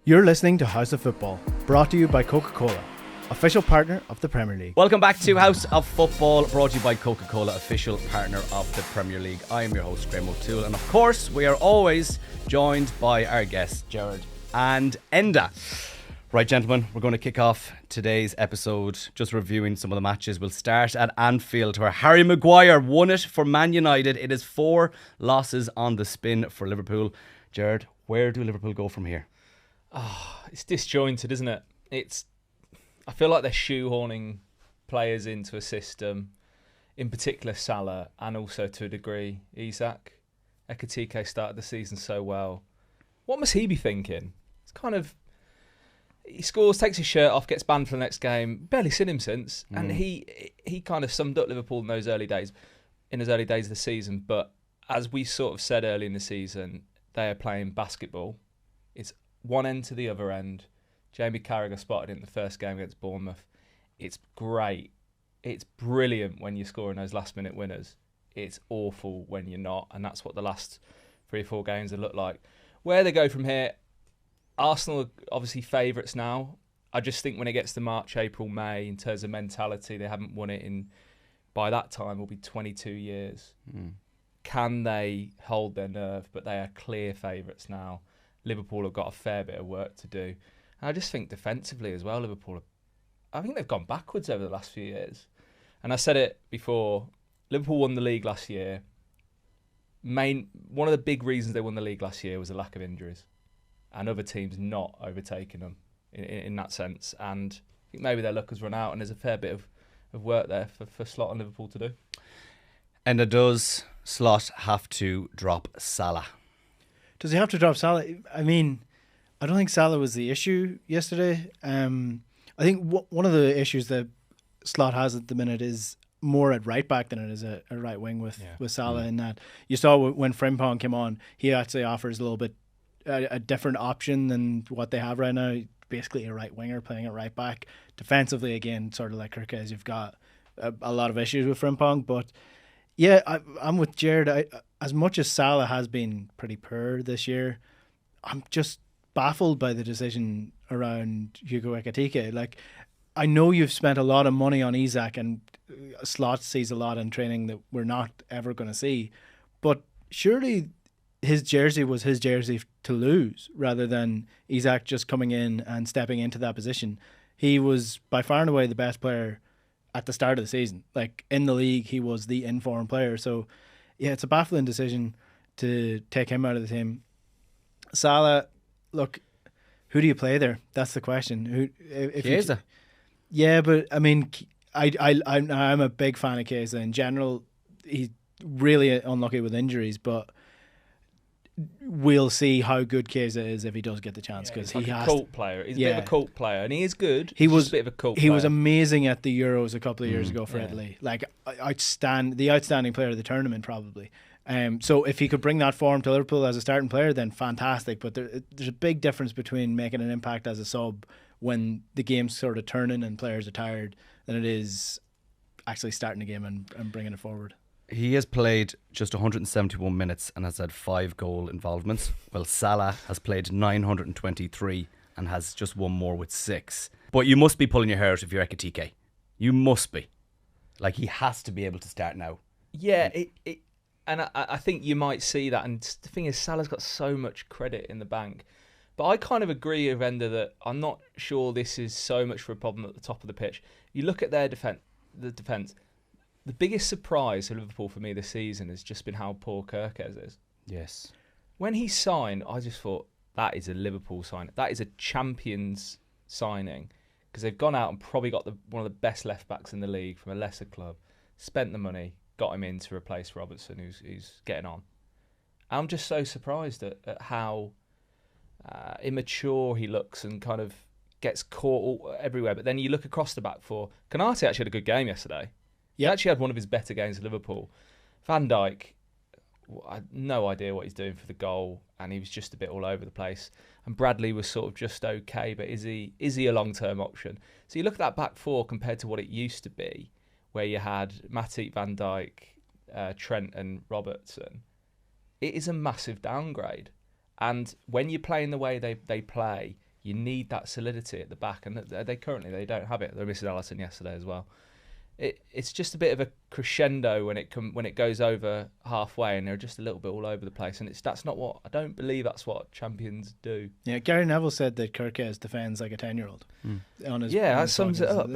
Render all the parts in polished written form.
You're listening to House of Football, brought to you by Coca-Cola, official partner of the Premier League. Welcome back to House of Football, brought to you by Coca-Cola, official partner of the Premier League. I am your host, Graham O'Toole, and of course, we are always joined by our guests, Gerard and Enda. Right, gentlemen, we're going to kick off today's episode just reviewing some of the matches. We'll start at Anfield, where Harry Maguire won it for Man United. It is 4 losses on the spin for Liverpool. Gerard, where do Liverpool go from here? It's disjointed, isn't it? I feel like they're shoehorning players into a system, in particular Salah, and also to a degree Isak. Ekitike started the season so well. What must he be thinking? It's kind of, he scores, takes his shirt off, gets banned for the next game. Barely seen him since, and he kind of summed up Liverpool in those early days, of the season. But as we sort of said early in the season, they are playing basketball. It's one end to the other end. Jamie Carragher spotted it in the first game against Bournemouth. It's great. It's brilliant when you're scoring those last-minute winners. It's awful when you're not, and that's what the last 3 or 4 games have looked like. Where they go from here, Arsenal are obviously favourites now. I just think when it gets to March, April, May, in terms of mentality, they haven't won it in, by that time, will be 22 years. Can they hold their nerve? But they are clear favourites now. Liverpool have got a fair bit of work to do. And I just think defensively as well, I think they've gone backwards over the last few years. And I said it before, Liverpool won the league last year. One of the big reasons they won the league last year was the lack of injuries. And other teams not overtaking them in that sense. And I think maybe their luck has run out and there's a fair bit of work there for Slot and Liverpool to do. And does Slot have to drop Salah? Does he have to drop Salah? I mean, I don't think Salah was the issue yesterday. I think one of the issues that Slot has at the minute is more at right back than it is at right wing with Salah. In that you saw when Frimpong came on, he actually offers a little bit a different option than what they have right now. Basically a right winger playing at right back. Defensively, again, sort of like Kirkes, you've got a lot of issues with Frimpong. But yeah, I'm with Gerard. As much as Salah has been pretty poor this year, I'm just baffled by the decision around Hugo Ekitike. Like, I know you've spent a lot of money on Isak, and Slot sees a lot in training that we're not ever going to see. But surely his jersey was his jersey to lose, rather than Isak just coming in and stepping into that position. He was by far and away the best player at the start of the season. Like, in the league, he was the in-form player. So, yeah, it's a baffling decision to take him out of the team. Salah, look, who do you play there? That's the question. Chiesa. Yeah, but I mean, I'm a big fan of Chiesa in general. He's really unlucky with injuries, but we'll see how good Chiesa is if he does get the chance, because he's a cult player. He's a bit of a cult player, and he is good. He was a bit of a cult player. He was amazing at the Euros a couple of years ago for Italy. Like, the outstanding player of the tournament, probably. So if he could bring that form to Liverpool as a starting player, then fantastic. But there's a big difference between making an impact as a sub when the game's sort of turning and players are tired than it is actually starting a game and bringing it forward. He has played just 171 minutes and has had 5 goal involvements, while Salah has played 923 and has just one more with 6. But you must be pulling your hair out if you're Ekitike. You must be. Like, he has to be able to start now. Yeah, and I think you might see that. And the thing is, Salah's got so much credit in the bank. But I kind of agree with Enda that I'm not sure this is so much for a problem at the top of the pitch. You look at their defence. The biggest surprise for Liverpool for me this season has just been how poor Kirkes is. Yes. When he signed, I just thought, that is a Liverpool signing. That is a champions signing, because they've gone out and probably got one of the best left-backs in the league from a lesser club, spent the money, got him in to replace Robertson, who's getting on. I'm just so surprised at how immature he looks and kind of gets caught everywhere. But then you look across the back four. Konate actually had a good game yesterday. He actually had one of his better games at Liverpool. Van Dijk, I had no idea what he's doing for the goal, and he was just a bit all over the place. And Bradley was sort of just okay, but is he a long-term option? So you look at that back four compared to what it used to be, where you had Matip, Van Dijk, Trent and Robertson. It is a massive downgrade. And when you're playing the way they play, You need that solidity at the back, and they currently don't have it. They're missing Alisson yesterday as well. It's just a bit of a crescendo when it goes over halfway, and they're just a little bit all over the place. And that's not what I don't believe. That's what champions do. Yeah, Gary Neville said that Kirkes defends like a 10-year-old. That sums it up.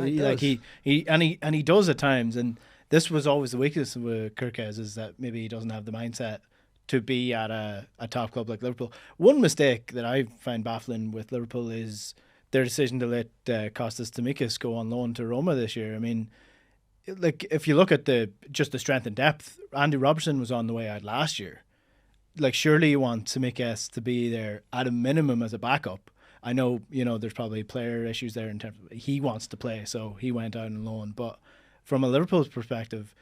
He does at times, and this was always the weakness with Kirkes, is that maybe he doesn't have the mindset to be at a top club like Liverpool. One mistake that I find baffling with Liverpool is their decision to let Kostas Tsimikas go on loan to Roma this year. I mean, like, if you look at the strength and depth, Andy Robertson was on the way out last year. Like, surely you want Tsimikas to be there at a minimum as a backup. I know, there's probably player issues there in terms of he wants to play, so he went out on loan. But from a Liverpool's perspective,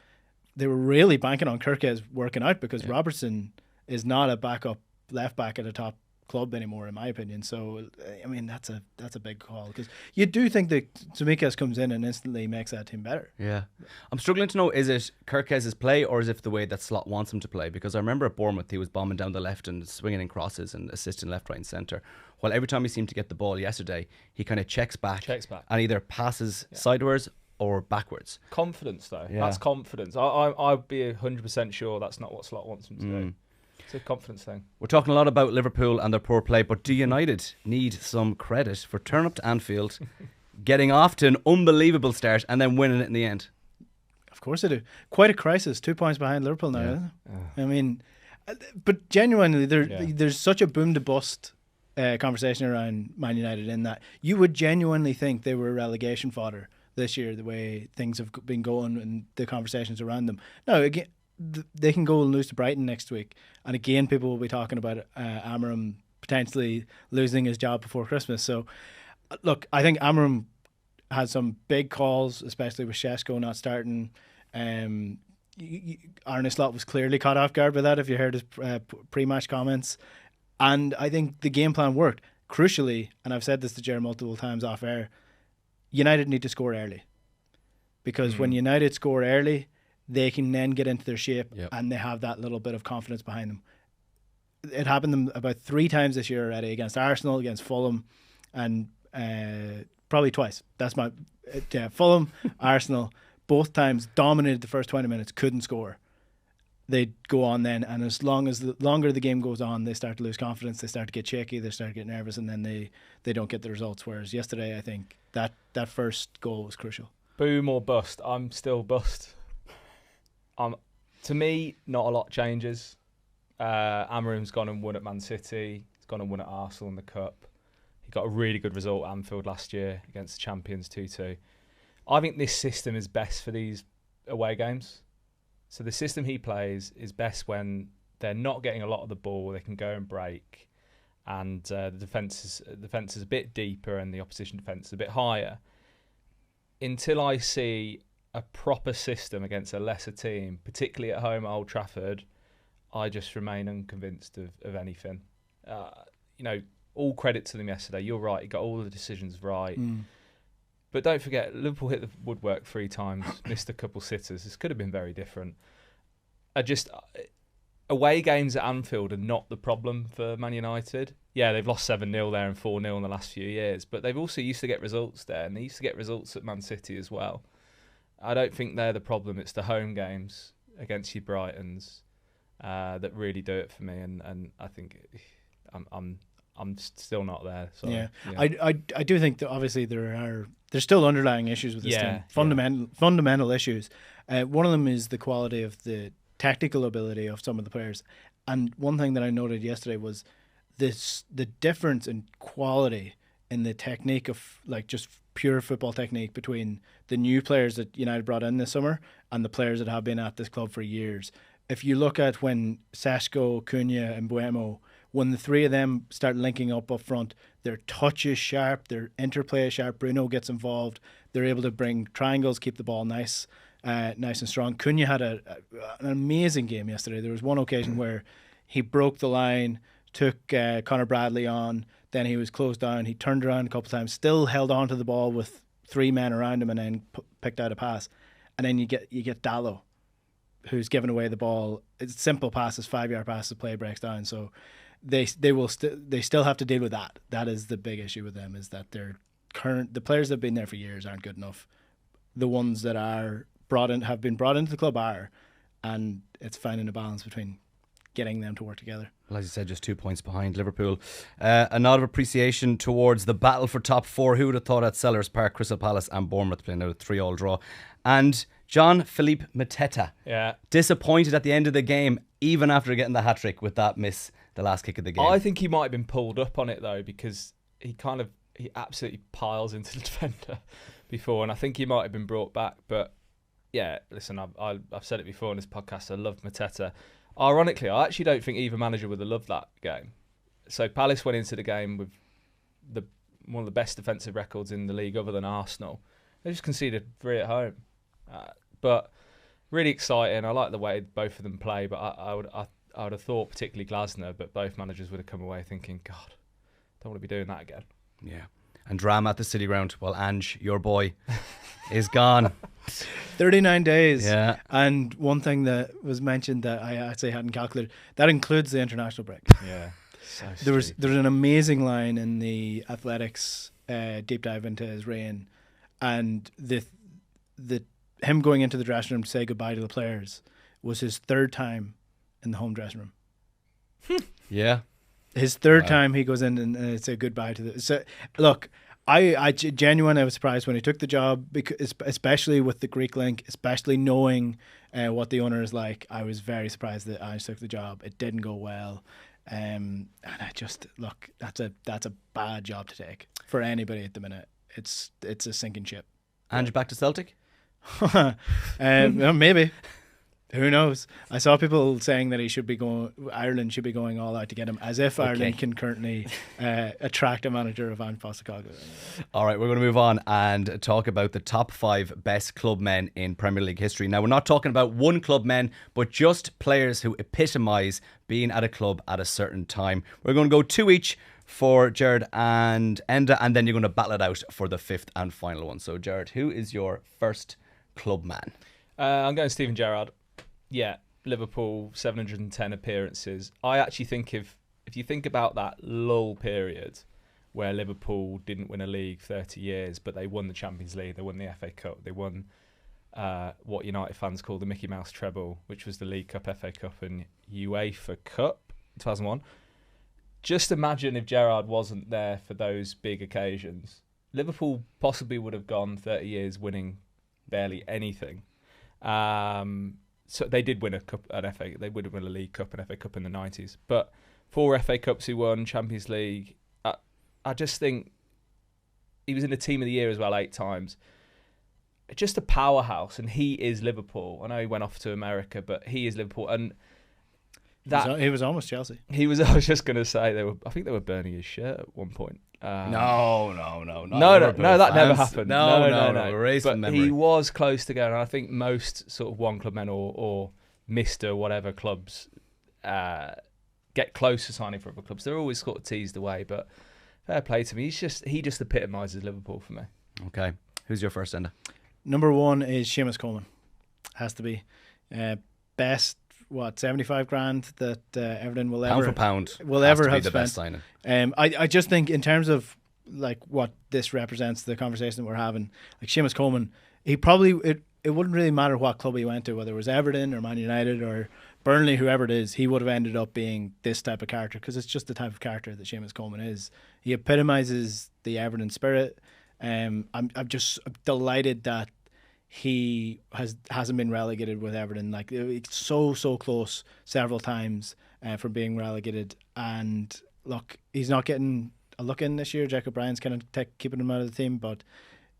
they were really banking on Kirkes working out, because Robertson is not a backup left back at a top club anymore, in my opinion. So, I mean, that's a big call, because you do think that Tsimikas comes in and instantly makes that team better. Yeah. I'm struggling to know, is it Kirkes' play or is it the way that Slot wants him to play? Because I remember at Bournemouth he was bombing down the left and swinging in crosses and assisting left, right and centre. Well, every time he seemed to get the ball yesterday, he kind of checks back and either passes sideways or backwards. Confidence, though. Yeah. That's confidence. I'd be 100% sure that's not what Slot wants him to do. It's a confidence thing. We're talking a lot about Liverpool and their poor play, but do United need some credit for turning up to Anfield, getting off to an unbelievable start and then winning it in the end? Of course they do. Quite a crisis. 2 points behind Liverpool now, isn't it? I mean, but genuinely, there's such a boom to bust conversation around Man United, in that you would genuinely think they were relegation fodder this year, the way things have been going and the conversations around them. Now, again, they can go and lose to Brighton next week, and again people will be talking about Amorim potentially losing his job before Christmas. So look, I think Amorim has some big calls, especially with Šeško not starting. Arne Slot was clearly caught off guard by that, if you heard his pre-match comments, and I think the game plan worked. Crucially, and I've said this to Gerard multiple times off air, United need to score early, because when United score early, they can then get into their shape, and they have that little bit of confidence behind them. It happened to them about 3 times this year already, against Arsenal, against Fulham, and probably twice. That's my Fulham, Arsenal, both times dominated the first 20 minutes, couldn't score. They go on then, and as the longer the game goes on, they start to lose confidence, they start to get shaky, they start to get nervous, and then they don't get the results. Whereas yesterday, I think that first goal was crucial. Boom or bust. I'm still bust. To me, not a lot changes. Amorim's gone and won at Man City. He's gone and won at Arsenal in the Cup. He got a really good result at Anfield last year against the champions 2-2. I think this system is best for these away games. So the system he plays is best when they're not getting a lot of the ball. They can go and break, and the defence is a bit deeper and the opposition defence is a bit higher. Until I see a proper system against a lesser team, particularly at home at Old Trafford, I just remain unconvinced of anything. All credit to them yesterday. You're right, he got all the decisions right. But don't forget, Liverpool hit the woodwork 3 times, missed a couple sitters. This could have been very different. Away games at Anfield are not the problem for Man United. Yeah, they've lost 7-0 there and 4-0 in the last few years, but they've also used to get results there, and they used to get results at Man City as well. I don't think they're the problem. It's the home games against your Brightons that really do it for me, and I think I'm still not there. So, yeah. I do think that obviously there's still underlying issues with this team, fundamental issues. One of them is the quality of the technical ability of some of the players, and one thing that I noted yesterday was the difference in quality in the technique of, like, just pure football technique between the new players that United brought in this summer and the players that have been at this club for years. If you look at when Šeško, Cunha and Buemo, when the 3 of them start linking up front, their touch is sharp, their interplay is sharp, Bruno gets involved, they're able to bring triangles, keep the ball nice and strong. Cunha had an amazing game yesterday. There was one occasion where he broke the line, took Conor Bradley on, then he was closed down, he turned around a couple of times, still held on to the ball with 3 men around him, and then picked out a pass. And then you get Dallo, who's given away the ball. It's simple passes, 5-yard passes, play breaks down. So they still have to deal with that. That is the big issue with them, is that the players that have been there for years aren't good enough. The ones that are have been brought into the club are, and it's finding a balance between getting them to work together. Well, as you said, just 2 points behind Liverpool. A nod of appreciation towards the battle for top four. Who would have thought at Sellers Park, Crystal Palace and Bournemouth playing out a 3-3 draw. And Jean-Philippe Mateta, disappointed at the end of the game, even after getting the hat-trick with that miss, the last kick of the game. I think he might have been pulled up on it, though, because he absolutely piles into the defender before, and I think he might have been brought back. But yeah, listen, I've said it before in this podcast, I love Mateta. Ironically, I actually don't think either manager would have loved that game. So Palace went into the game with one of the best defensive records in the league other than Arsenal. They just conceded 3 at home. But really exciting. I like the way both of them play, but I would have thought, particularly Glasner, but both managers would have come away thinking, God, don't want to be doing that again. Yeah. And drama at the City Ground. Well, Ange, your boy, is gone. 39 days. Yeah. And one thing that was mentioned that I actually hadn't calculated, that includes the international break. Yeah. There's an amazing line in the Athletics deep dive into his reign, and the him going into the dressing room to say goodbye to the players was his 3rd time in the home dressing room. Yeah. His 3rd time he goes in and say goodbye to the. So look, I genuinely was surprised when he took the job, because especially with the Greek link, especially knowing what the owner is like. I was very surprised that I took the job. It didn't go well, and I just look. That's a bad job to take for anybody at the minute. It's a sinking ship. Ange back to Celtic? Maybe. Who knows? I saw people saying that Ireland should be going all out to get him, as if Ireland can currently attract a manager of Ange Postecoglou. All right, we're going to move on and talk about the top 5 best club men in Premier League history. Now, we're not talking about one club men, but just players who epitomise being at a club at a certain time. We're going to go 2 each for Gerard and Enda, and then you're going to battle it out for the 5th and final one. So, Gerard, who is your first club man? I'm going Steven Gerrard. Yeah, Liverpool, 710 appearances. I actually think if you think about that lull period where Liverpool didn't win a league 30 years, but they won the Champions League, they won the FA Cup, they won what United fans call the Mickey Mouse treble, which was the League Cup, FA Cup and UEFA Cup, 2001. Just imagine if Gerrard wasn't there for those big occasions. Liverpool possibly would have gone 30 years winning barely anything. So they did win they would have won a League Cup and FA Cup in the 90s. But 4 FA Cups he won, Champions League. I just think he was in the Team of the Year as well 8 times. Just a powerhouse, and he is Liverpool. I know he went off to America, but he is Liverpool. And he was almost Chelsea. I was just going to say I think they were burning his shirt at one point. No, that never happened. No. But memory. he was close to going. And I think most sort of one club men or Mr. whatever clubs get close to signing for other clubs. They're always sort of teased away, but fair play to me. He just epitomises Liverpool for me. Okay, who's your first, Enda? Number 1 is Seamus Coleman. Has to be best. 75 grand that Everton will pound ever for pound will ever have the spent. Best signing. I just think in terms of like what this represents, the conversation that we're having, like Seamus Coleman, he probably it wouldn't really matter what club he went to, whether it was Everton or Man United or Burnley, whoever it is, he would have ended up being this type of character, because it's just the type of character that Seamus Coleman is. He epitomises the Everton spirit. I'm delighted that he hasn't been relegated with Everton. Like, it's so close several times from being relegated. And look, he's not getting a look in this year. Jack O'Brien's kind of keeping him out of the team. But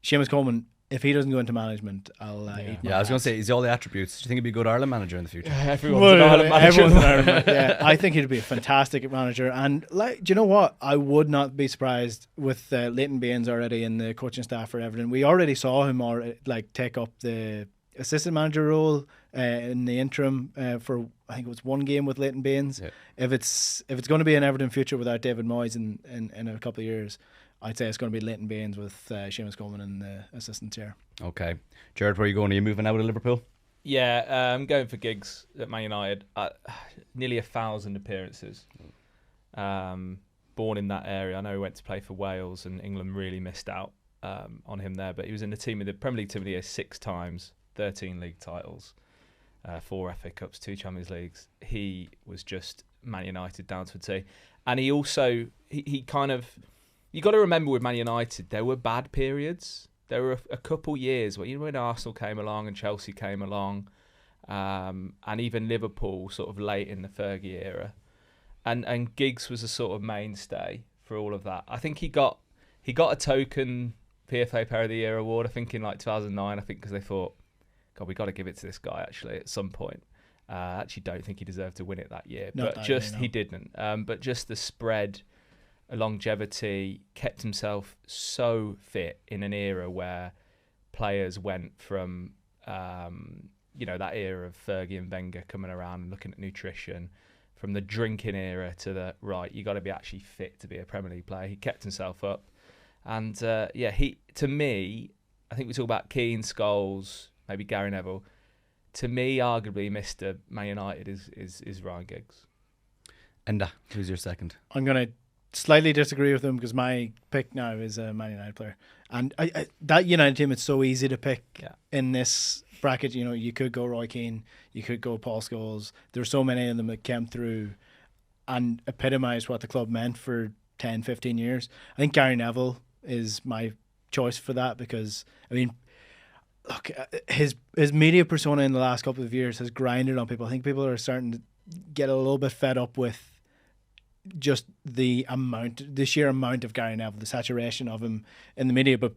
Seamus Coleman, if he doesn't go into management, I'll eat my I was going to say, he's all the attributes. Do you think he'd be a good Ireland manager in the future? Everyone's an Ireland manager. Yeah, I think he'd be a fantastic manager. And like, do you know what? I would not be surprised with Leighton Baines already in the coaching staff for Everton. We already saw him take up the assistant manager role in the interim for, I think it was 1 game with Leighton Baines. Yeah. If it's going to be an Everton future without David Moyes in a couple of years, I'd say it's going to be Leighton Baines with Seamus Coleman in the assistant chair. Okay. Gerard, where are you going? Are you moving out of Liverpool? Yeah, I'm going for gigs at Man United. Nearly 1,000 appearances. Born in that area. I know he went to play for Wales, and England really missed out on him there. But he was in the Premier League team of the year 6 times, 13 league titles, 4 FA Cups, 2 Champions Leagues. He was just Man United down to a T. And he also, he kind of, you got to remember with Man United, there were bad periods. There were a couple years where, when Arsenal came along and Chelsea came along, and even Liverpool sort of late in the Fergie era. And Giggs was a sort of mainstay for all of that. I think he got a token PFA Player of the Year award, I think in like 2009, I think, because they thought, God, we got to give it to this guy actually at some point. I actually don't think he deserved to win it that year, but just he didn't. But just the spread, longevity, kept himself so fit in an era where players went from that era of Fergie and Wenger coming around and looking at nutrition, from the drinking era to the you got to be actually fit to be a Premier League player. He kept himself up, and he, to me, I think we talk about Keane, Scholes, maybe Gary Neville. To me, arguably, Mr. Man United is Ryan Giggs. Enda, who's your second? I'm going to slightly disagree with him because my pick now is a Man United player. And I that United team, it's so easy to pick in this bracket. You could go Roy Keane, you could go Paul Scholes. There's so many of them that came through and epitomised what the club meant for 10, 15 years. I think Gary Neville is my choice for that because, look, his media persona in the last couple of years has grinded on people. I think people are starting to get a little bit fed up with just the sheer amount of Gary Neville, the saturation of him in the media. But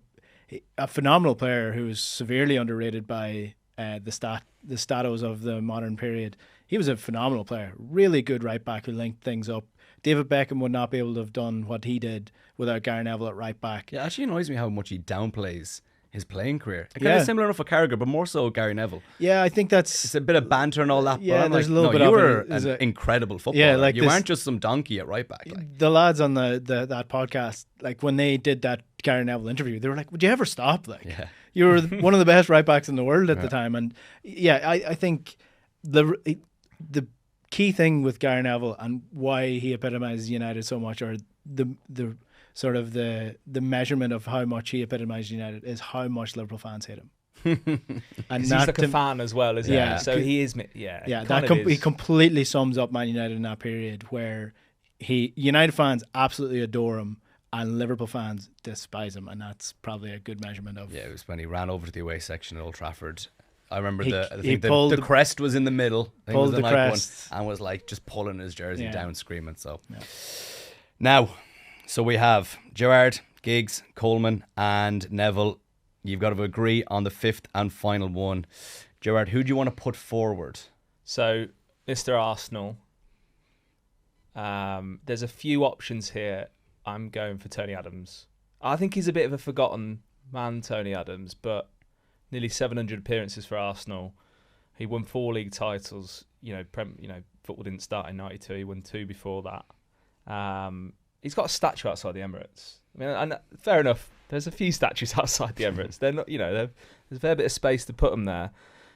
a phenomenal player who was severely underrated by the statos of the modern period. He was a phenomenal player, really good right back who linked things up. David Beckham would not be able to have done what he did without Gary Neville at right back. Yeah, it actually annoys me how much he downplays his playing career. Kind of similar enough with Carragher, but more so Gary Neville. Yeah, I think it's a bit of banter and all that. Yeah, but there's a little bit you of were it. an incredible footballer. Yeah, like you weren't just some donkey at right back. The lads on that podcast, like when they did that Gary Neville interview, they were like, "Would you ever stop? You were one of the best right backs in the world at the time." And I think the key thing with Gary Neville and why he epitomizes United so much, or the sort of the measurement of how much he epitomized United, is how much Liverpool fans hate him. And he's like a fan as well, isn't he? So he is. He completely sums up Man United in that period where United fans absolutely adore him and Liverpool fans despise him, and that's probably a good measurement of. Yeah, it was when he ran over to the away section at Old Trafford. I remember the crest was in the middle. Pulled the crest and was like just pulling his jersey down, screaming. So now, we have Gerard, Giggs, Coleman, and Neville. You've got to agree on the 5th and final one. Gerard, who do you want to put forward? So, Mr. Arsenal. There's a few options here. I'm going for Tony Adams. I think he's a bit of a forgotten man, Tony Adams, but nearly 700 appearances for Arsenal. He won 4 league titles. Football didn't start in '92. He won 2 before that. He's got a statue outside the Emirates. And fair enough. There's a few statues outside the Emirates. They're not, there's a fair bit of space to put them there.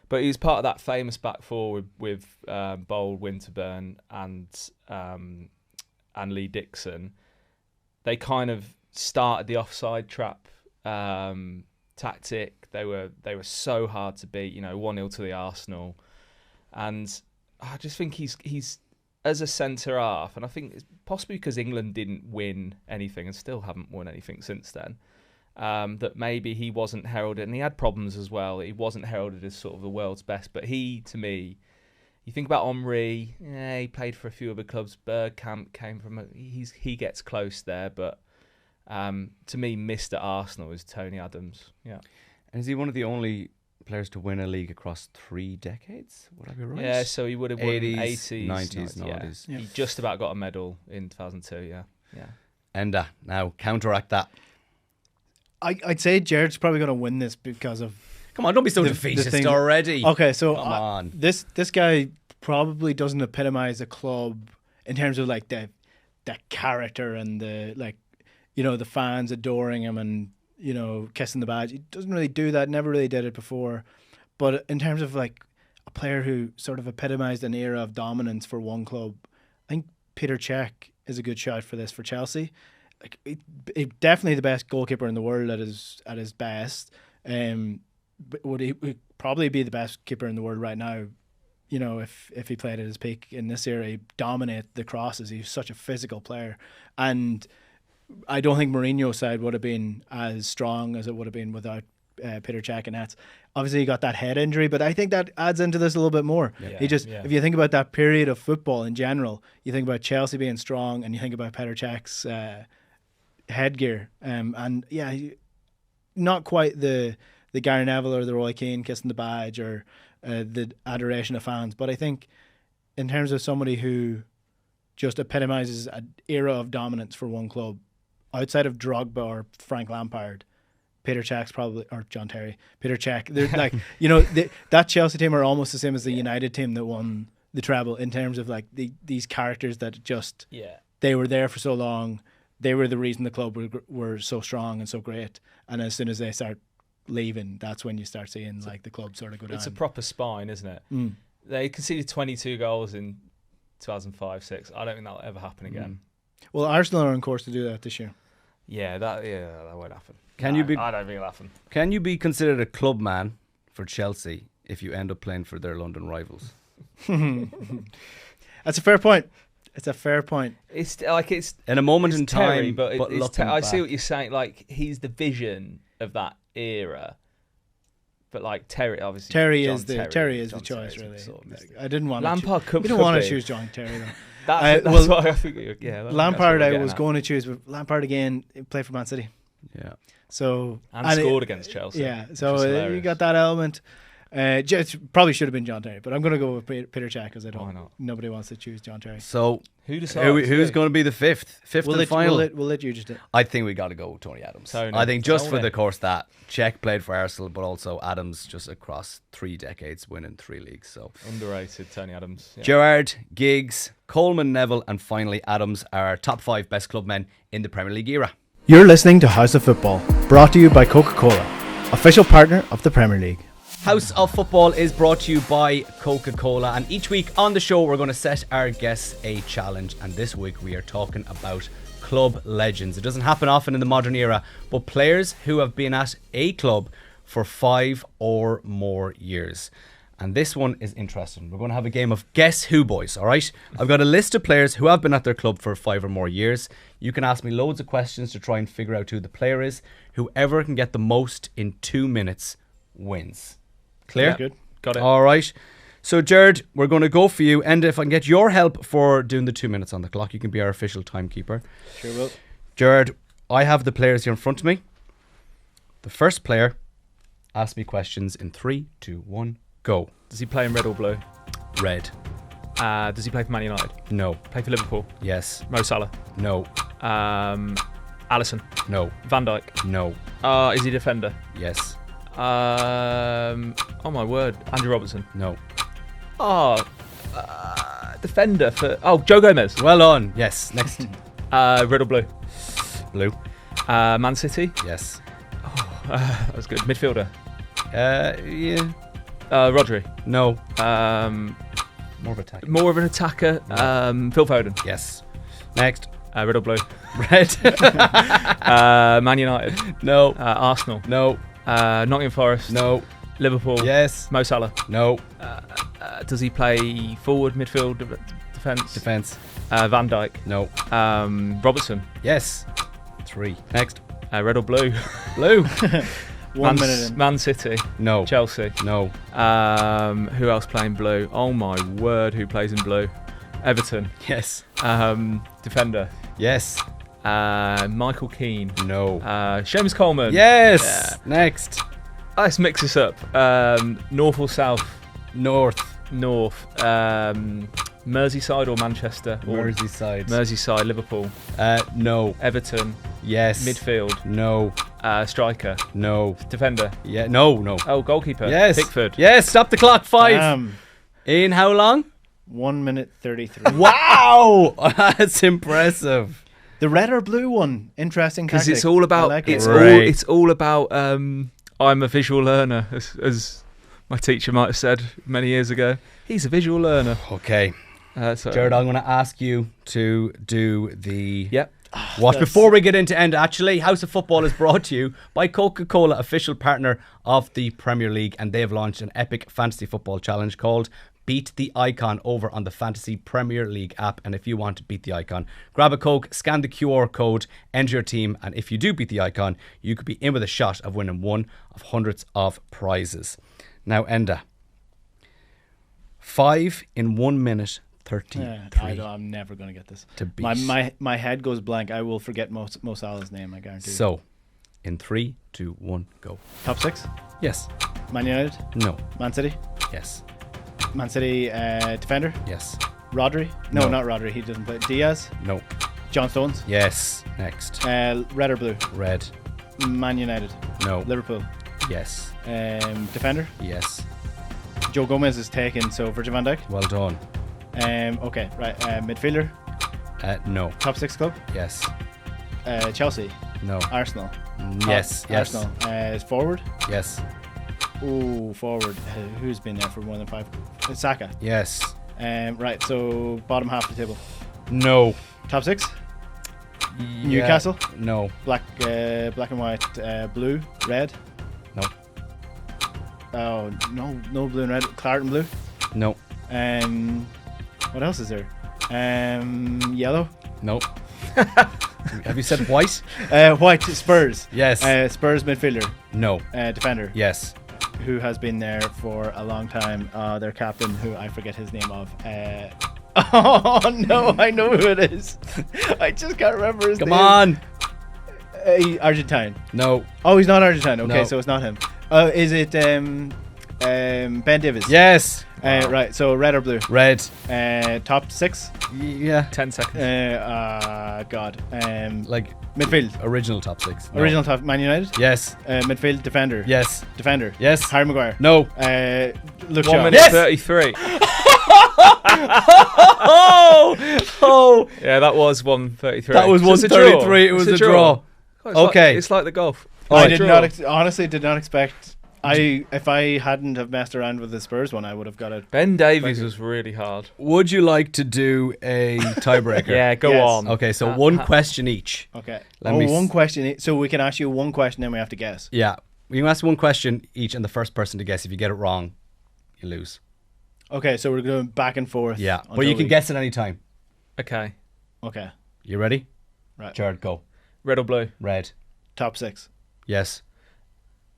But he was part of that famous back four with Bold, Winterburn, and Lee Dixon. They kind of started the offside trap tactic. They were so hard to beat. 1-0 to the Arsenal, and I just think he's as a centre half, and I think it's possibly because England didn't win anything and still haven't won anything since then. That maybe he wasn't heralded, and he had problems as well. He wasn't heralded as sort of the world's best, but he, to me, you think about Henry, he played for a few other clubs. Bergkamp came from he gets close there, but to me, Mr. Arsenal is Tony Adams. Yeah, and is he one of the only players to win a league across 3 decades? Would I be right? Yeah, so he would have won 80s, 90s, 90s. Yeah. He just about got a medal in 2002. Yeah. And now counteract that. I'd say Gerard's probably going to win this because of. Come on, don't be so defeatist already. Okay, so come on. This guy probably doesn't epitomise a club in terms of like the character and the fans adoring him and kissing the badge. He doesn't really do that. Never really did it before. But in terms of like a player who sort of epitomised an era of dominance for one club, I think Peter Cech is a good shout for this for Chelsea. Like definitely the best goalkeeper in the world at his best. But would he probably be the best keeper in the world right now? You know, if he played at his peak in this era, he'd dominate the crosses. He's such a physical player, and I don't think Mourinho's side would have been as strong as it would have been without Peter Cech and Nets. Obviously, he got that head injury, but I think that adds into this a little bit more. If you think about that period of football in general, you think about Chelsea being strong, and you think about Peter Cech's headgear, and not quite the Gary Neville or the Roy Keane kissing the badge or the adoration of fans, but I think in terms of somebody who just epitomizes an era of dominance for one club, outside of Drogba or Frank Lampard, Peter Cech's probably, or John Terry, Peter Cech. They're like, that Chelsea team are almost the same as the United team that won the treble in terms of like these characters that just they were there for so long. They were the reason the club were so strong and so great. And as soon as they start leaving, that's when you start seeing like the club sort of go down. It's a proper spine, isn't it? They conceded 22 goals in 2005-06. I don't think that'll ever happen again. Well, Arsenal are on course to do that this year. That won't happen. I don't think it'll happen. Can you be considered a club man for Chelsea if you end up playing for their London rivals? That's a fair point. It's a fair point. It's like it's in a moment in Terry, time, but I see back. what you're saying. Like he's the vision of that era. But like Terry, obviously, Terry is the choice. Really, I didn't want Lampard. You don't want to choose John Terry though. That's why I think. Lampard, I was going to choose, but Lampard again played for Man City. Yeah. So and scored against Chelsea. Yeah. So you got that element. Probably should have been John Terry, but I'm going to go with Peter Cech because nobody wants to choose John Terry. So who decides? Who's going to be the fifth and final? We'll let you just do it. I think we got to go with Tony Adams. I think just for the course that Cech played for Arsenal, but also Adams just across 3 decades winning 3 leagues. So underrated Tony Adams. Yeah. Gerrard, Giggs, Coleman, Neville, and finally Adams are our top 5 best club men in the Premier League era. You're listening to House of Football, brought to you by Coca-Cola, official partner of the Premier League. House of Football is brought to you by Coca-Cola, and each week on the show we're going to set our guests a challenge, and this week we are talking about club legends. It doesn't happen often in the modern era, but players who have been at a club for 5 or more years. And this one is interesting. We're going to have a game of Guess Who, boys, alright? I've got a list of players who have been at their club for 5 or more years. You can ask me loads of questions to try and figure out who the player is. Whoever can get the most in 2 minutes wins. Clear? Yeah, good. Got it. All right. So, Gerard, we're going to go for you. And if I can get your help for doing the 2 minutes on the clock, you can be our official timekeeper. Sure will. Gerard, I have the players here in front of me. The first player, ask me questions in 3, 2, 1, go. Does he play in red or blue? Red. Does he play for Man United? No. Play for Liverpool? Yes. Mo Salah? No. Alisson? No. Van Dijk? No. Is he a defender? Yes. Oh my word, Andrew Robertson. No. Defender for Joe Gomez. Well done. Yes. Next. Red or blue? Blue. Man City. Yes. That was good. Midfielder. Yeah. Rodri. No. More of an attacker. Phil Foden. Yes. Next. Red or blue? Red. Man United. No. Arsenal. No. Nottingham Forest. No. Liverpool. Yes. Mo Salah. No. Does he play forward, midfield, defence? Van Dijk. No. Robertson. Yes. 3. Next. Red or blue? Blue. 1 minute in. Man City. No. Chelsea. No. Who else playing blue? Oh my word, who plays in blue? Everton. Yes. Defender. Yes. Michael Keane. No. Seamus Coleman. Yes. Yeah. Next. Let's mix this up. North or South? North. Merseyside or Manchester? Merseyside. Merseyside, Liverpool. No. Everton. Yes. Midfield. No. Striker. No. Defender. Yeah. No. Oh, goalkeeper. Yes. Pickford. Yes. Stop the clock. 5. In how long? 1 minute 33. Wow. That's impressive. The red or blue one, interesting. Because it's all about. It's all about. I'm a visual learner, as my teacher might have said many years ago. He's a visual learner. Okay. Gerard, I'm going to ask you to do the Yep. watch. Before we get into end, actually, House of Football is brought to you by Coca-Cola, official partner of the Premier League, and they've launched an epic fantasy football challenge called Beat the Icon over on the Fantasy Premier League app. And if you want to beat the icon, grab a Coke, scan the QR code, enter your team, and if you do beat the icon, you could be in with a shot of winning one of hundreds of prizes. Now, Enda, 5 in 1 minute 33. I'm never going to get this. To beat. My head goes blank. I will forget Mo Salah's name, I guarantee. So, in 3, 2, 1, go. Top 6? Yes. Man United? No. Man City? Yes. Man City defender? Yes. Rodri? No, No. not Rodri. He doesn't play. Diaz? No. John Stones? Yes. Next. Red or blue? Red. Man United? No. Liverpool? Yes. Defender? Yes. Joe Gomez is taken, so Virgil van Dijk? Well done. Okay, right. Midfielder? No. Top 6 club? Yes. Chelsea? No. Arsenal? Yes. Yes. Arsenal. Is forward? Yes. Ooh, forward. Who's been there for more than 5? Saka. Yes. Right, so bottom half of the table. No. Top 6? Yeah. Newcastle? No. Black and white, blue, red. No. Oh, no blue and red. Claret and blue. No. What else is there? Yellow. No. Have you said white? White. Spurs. Yes. Spurs midfielder. No. Defender. Yes. Who has been there for a long time. Their captain, who I forget his name of. Oh no, I know who it is. I just can't remember his name. Come on. Argentine. No. Oh, he's not Argentine. Okay, No. so it's not him. Is it Ben Davies? Yes. Right. So red or blue? Red. Top 6. Yeah. 10 seconds. God. Like Midfield. original top 6. No. Original top. Man United. Yes. Midfield defender. Yes. Defender. Yes. Harry Maguire. No. Luke 1 Shaw. minute Yes! 33. Oh. Yeah, that was 1:33. That was So it's a 1:33. It was a draw. It's Okay. it's like the golf. I Right. did Draw. not honestly did not expect. If I hadn't have messed around with the Spurs one, I would have got it. Ben Davies was really hard. Would you like to do a tiebreaker? Yeah, go Yes. on. Okay, so one question each. Okay. Let me one question. So we can ask you one question, then we have to guess. Yeah. We can ask one question each, and the first person to guess. If you get it wrong, you lose. Okay, so we're going back and forth. Yeah. But until you can we- guess at any time. Okay. Okay. You ready? Right. Jared, go. Red or blue? Red. Top 6. Yes.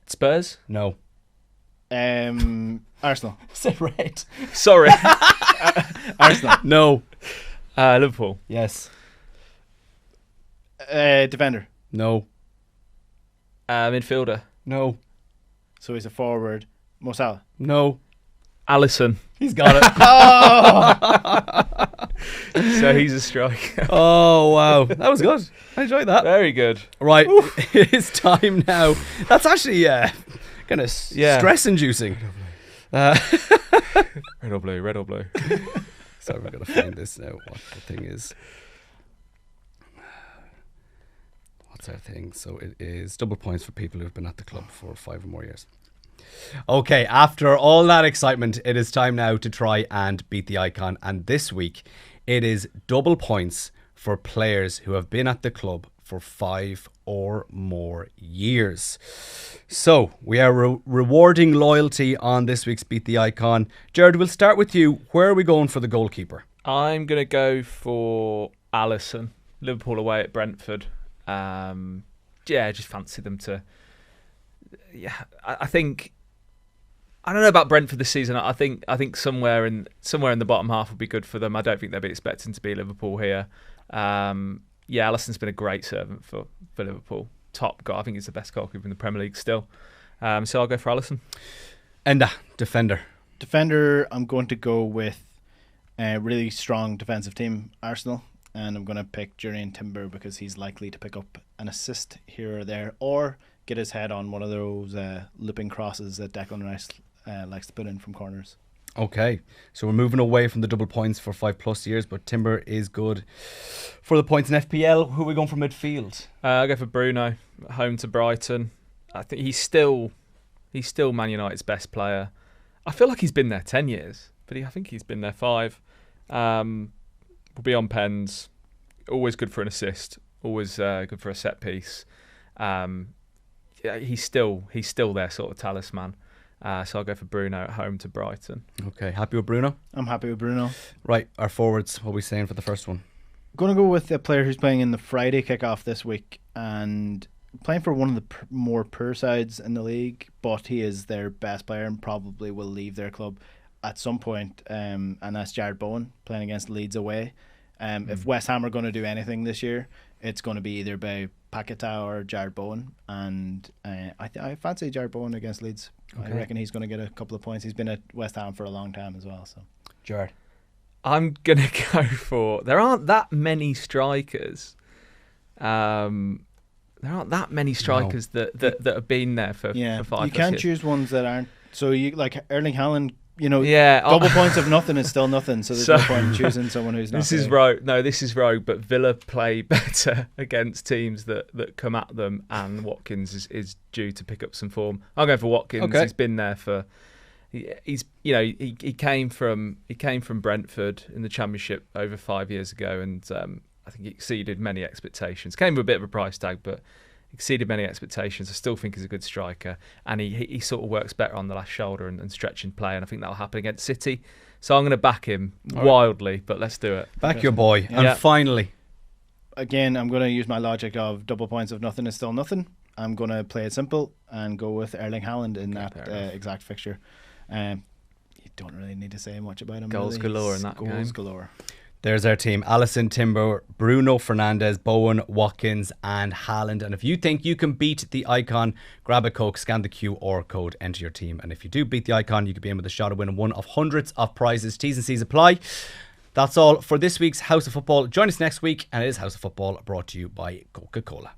Spurs? No. Arsenal. Say red. Sorry. Arsenal. No. Liverpool. Yes. Defender. No. Midfielder. No. So he's a forward. Mo Salah. No. Allison. He's got it. So he's a striker. Oh, wow. That was good. I enjoyed that. Very good. Right. It's time now. That's actually kind of stress-inducing. Red or blue? Red or blue? So we're going to find this now. What the thing is. What's our thing? So it is double points for people who've been at the club for 5 or more years. Okay, after all that excitement, it is time now to try and beat the icon. And this week, it is double points for players who have been at the club for 5 or more years. So we are rewarding loyalty on this week's Beat the Icon. Jared, we'll start with you. Where are we going for the goalkeeper? I'm going to go for Allison. Liverpool away at Brentford. Just fancy them to... Yeah, I think... I don't know about Brentford this season. I think somewhere in the bottom half would be good for them. I don't think they'll be expecting to be Liverpool here. Alisson's been a great servant for Liverpool. Top guy. I think he's the best goalkeeper in the Premier League still. So I'll go for Alisson. Enda, defender. Defender, I'm going to go with a really strong defensive team, Arsenal. And I'm going to pick Jurrien Timber because he's likely to pick up an assist here or there or get his head on one of those looping crosses that Declan Rice likes to put in from corners. Okay, so we're moving away from the double points for 5+ years, but Timber is good for the points in FPL. Who are we going for midfield? I'll go for Bruno, home to Brighton. I think he's still Man United's best player. I feel like he's been there 10 years, but I think he's been there 5. Will be on pens. Always good for an assist. Always good for a set piece. Yeah, he's still their sort of talisman. So I'll go for Bruno at home to Brighton. Okay, happy with Bruno? I'm happy with Bruno. Right, our forwards, what are we saying for the first one? Going to go with a player who's playing in the Friday kickoff this week and playing for one of the more poor sides in the league, but he is their best player and probably will leave their club at some point, and that's Jared Bowen playing against Leeds away. If West Ham are going to do anything this year, it's going to be either by Paquetá or Jared Bowen, and I fancy Jared Bowen against Leeds. Okay. I reckon he's going to get a couple of points. He's been at West Ham for a long time as well. So, Gerard, I'm going to go for... There aren't that many strikers. There aren't that many strikers that have been there for 5 years. You can't choose ones that aren't. So you like Erling Haaland. You know, yeah, double points of nothing is still nothing. So there's no point in choosing someone who's not. This is rogue. No, this is rogue. But Villa play better against teams that come at them, and Watkins is due to pick up some form. I'm going for Watkins. Okay. He's been there for. He came from Brentford in the Championship over 5 years ago, and I think he exceeded many expectations. Came with a bit of a price tag, but exceeded many expectations. I still think he's a good striker, and he sort of works better on the last shoulder and stretching play, and I think that'll happen against City. So I'm going to back him wildly, but let's do it. Back your boy. Yeah. And finally, again, I'm going to use my logic of double points of nothing is still nothing. I'm going to play it simple and go with Erling Haaland in that exact fixture. You don't really need to say much about him. Goals galore in that game. Goals galore. There's our team: Alisson, Timber, Bruno Fernandes, Bowen, Watkins and Haaland. And if you think you can beat the icon, grab a Coke, scan the QR code, enter your team. And if you do beat the icon, you could be in with a shot at winning one of hundreds of prizes. T's and C's apply. That's all for this week's House of Football. Join us next week, and it is House of Football brought to you by Coca-Cola.